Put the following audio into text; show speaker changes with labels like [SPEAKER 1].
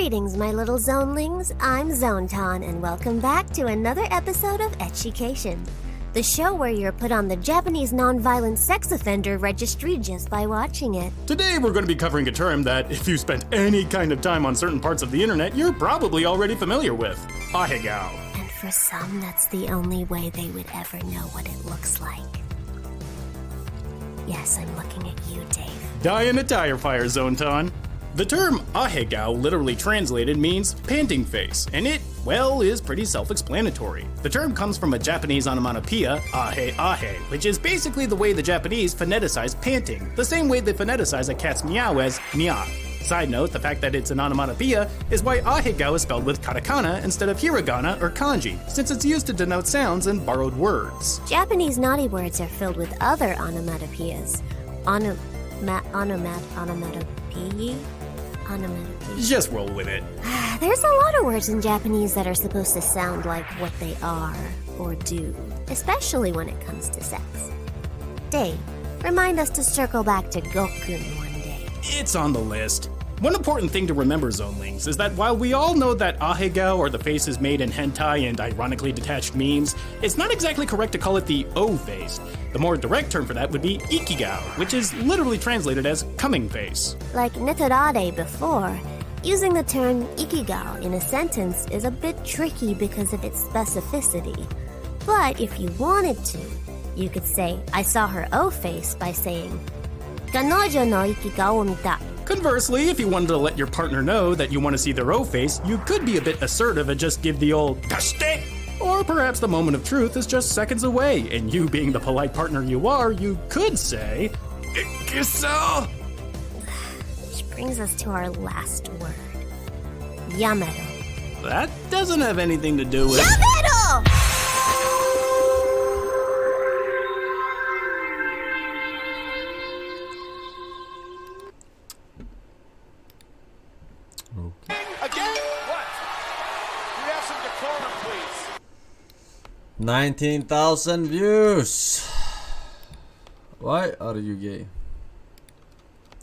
[SPEAKER 1] Greetings, my little zonelings. I'm Zontan, and welcome back to another episode of ECCHIcation, the show where you're put on the Japanese nonviolent sex offender registry just by watching it.
[SPEAKER 2] Today we're going to be covering a term that, if you spent any kind of time on certain parts of the internet, you're probably already familiar with. Ahegao.
[SPEAKER 1] And for some, that's the only way they would ever know what it looks like. Yes, I'm looking at you, Dave.
[SPEAKER 2] Die in a tire fire, Zontan. The term Ahegao literally translated means panting face, and it, well, is pretty self-explanatory. The term comes from a Japanese onomatopoeia, ahe ahe, which is basically the way the Japanese phoneticize panting, the same way they phoneticize a cat's meow as nya. Side note, the fact that it's an onomatopoeia is why Ahegao is spelled with katakana instead of hiragana or kanji, since it's used to denote sounds and borrowed words.
[SPEAKER 1] Japanese naughty words are filled with other onomatopoeias. Onomatopoeia?
[SPEAKER 2] Just roll with it.
[SPEAKER 1] There's a lot of words in Japanese that are supposed to sound like what they are or do, especially when it comes to sex. Dave, remind us to circle back to Gokun one day.
[SPEAKER 2] It's on the list. One important thing to remember, Zonelings, is that while we all know that Ahegao, or the face, is made in hentai and ironically detached memes, it's not exactly correct to call it the O face. The more direct term for that would be ECCHIGAO, which is literally translated as coming face.
[SPEAKER 1] Like Netorade before, using the term ECCHIGAO in a sentence is a bit tricky because of its specificity. But if you wanted to, you could say, I saw her O face by saying, Kanojo no ECCHIGAO o mitai.
[SPEAKER 2] Conversely, if you wanted to let your partner know that you want to see their O face, you could be a bit assertive and just give the old dashite. Or perhaps the moment of truth is just seconds away, and you being the polite partner you are, you could say, Ikuso!
[SPEAKER 1] Which brings us to our last word. Yamero.
[SPEAKER 2] That doesn't have anything to do with...
[SPEAKER 1] Yamero!
[SPEAKER 3] Again? What? We have some decorum, please.
[SPEAKER 4] 19,000 views. Why are you gay?